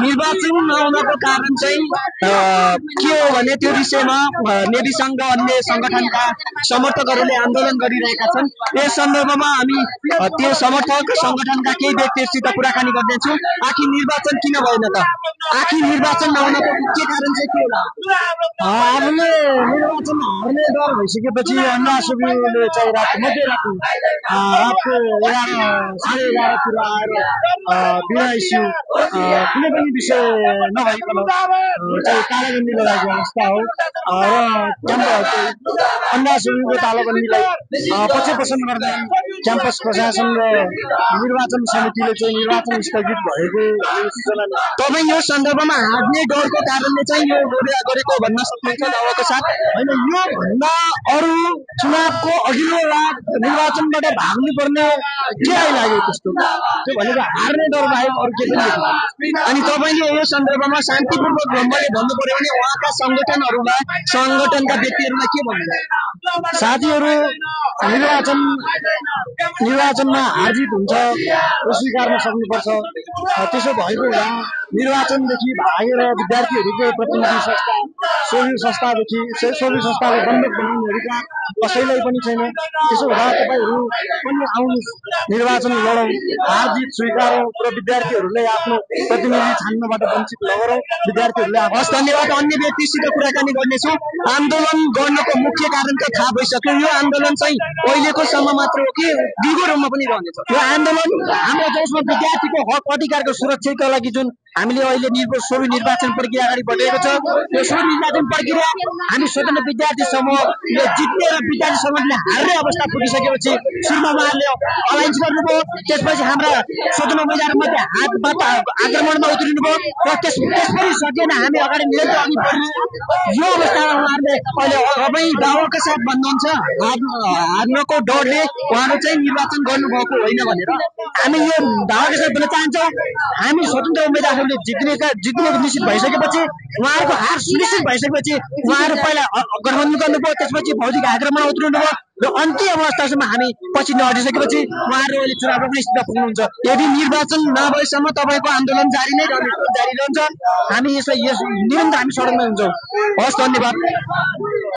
निर्वाचन नहुनको कारण चाहिँ के हो भने त्यो विषयमा नेवी संघ अन्य संगठनका समर्थकहरूले आन्दोलन गरिरहेका छन्। यस सन्दर्भमा हामी त्यो समर्थक संगठनका केही व्यक्तिहरूसित कुराकानी गर्दैछौँ। आखिर निर्वाचन किन भएन त? आखिर निर्वाचन नहुनको मुख्य कारण चाहिँ के होला? हामीले निर्वाचन हार्ने डर भइसकेपछि अन्ना सुब्बाले चाहिँ मध्यरातको 11:30 आएर बिना इस्यु कुनै पनि विषय नभइकन चाहिँ तालाबन्दी लगाएको अवस्था हो र अन्ना सुब्बाको तालाबन्दीलाई पक्षपोषण गर्दै क्याम्पस प्रशासन र निर्वाचन समितिले चाहिँ निर्वाचन स्थगित भएको सूचना। तपाईँ यो सन्दर्भमा हार्ने डरको कारणले चाहिँ यो गरेको भन्न सक्नुहुन्छ दावाको साथ? होइन, यो भन्दा अरू चुनावको अघिल्लो रात निर्वाचनबाट भाग्नु पर्ने के आइलाग्यो त्यस्तो? त्यो भनेको हार्ने डर बाहेक अरू के पनि देखिन्छ। अनि तपाईँले यो सन्दर्भमा शान्तिपूर्वक ब्रह्मले भन्नु पर्यो भने उहाँका संगठनका व्यक्तिहरूलाई के भन्नुहुन्छ? साथीहरू, निर्वाचनमा हार जित हुन्छ, स्वीकार्न सक्नुपर्छ। त्यसो भएको हुँदा निर्वाचनदेखि भागेर विद्यार्थीहरूको प्रतिनिधि संस्था, सोही संस्थाले बन्दक बनाउनेहरूका कसैलाई पनि छैन। त्यसो हुँदा तपाईँहरू पनि आउनुहोस्, निर्वाचन लडौँ, हार जित स्वीकारौँ र विद्यार्थीहरूले आफ्नो प्रतिनिधि छान्नबाट वञ्चित नगरौँ। विद्यार्थीहरूले हस्, धन्यवाद। अन्य व्यक्तिसित कुराकानी गर्नेछौँ। आन्दोलन गर्नको मुख्य कारण त थाहा भइसक्यो। यो आन्दोलन चाहिँ अहिलेको सम्म मात्र हो कि दिगो रूपमा पनि रहनेछ? यो आन्दोलन हाम्रो देशमा विद्यार्थीको हक अधिकारको सुरक्षाका लागि जुन हामीले अहिले सोही निर्वाचन प्रक्रिया अगाडि बढेको छ, यो सोही निर्वाचन प्रक्रिया हामी स्वतन्त्र विद्यार्थी समूहले जित्ने र विद्यार्थी समूहले हार्ने अवस्था पुगिसकेपछि सुरुमा उहाँहरूले अलायन्स गर्नुभयो। त्यसपछि हाम्रा स्वतन्त्र उम्मेदवारमध्ये हातबाट आक्रमणमा उत्रिनुभयो र त्यसपछि सकेन हामी अगाडि निरन्तर अघि बढ्नु। यो अवस्थामा उहाँहरूले अहिले तपाईँ दावाका साथ भन्नुहुन्छ हार्नको डरले उहाँहरू चाहिँ निर्वाचन गर्नुभएको होइन भनेर? हामी यो दावाका साथ भन्न चाहन्छौँ। हामी स्वतन्त्र उम्मेदवारहरूले जित्नु निश्चित भइसकेपछि, उहाँहरूको हार सुनिश्चित भइसकेपछि उहाँहरू पहिला गठबन्धन गर्नुभयो, त्यसपछि भौतिक आक्रमण उत्रिनुभयो र अन्तिम अवस्थासम्म हामी पछि नहटिसकेपछि उहाँहरू अहिले चुनाव लड्ने स्थितिमा पुग्नुहुन्छ। यदि निर्वाचन नभएसम्म तपाईँको आन्दोलन जारी रहन्छ? हामी यसलाई निरन्तर हामी सडकमा हुन्छौँ। हस्, धन्यवाद।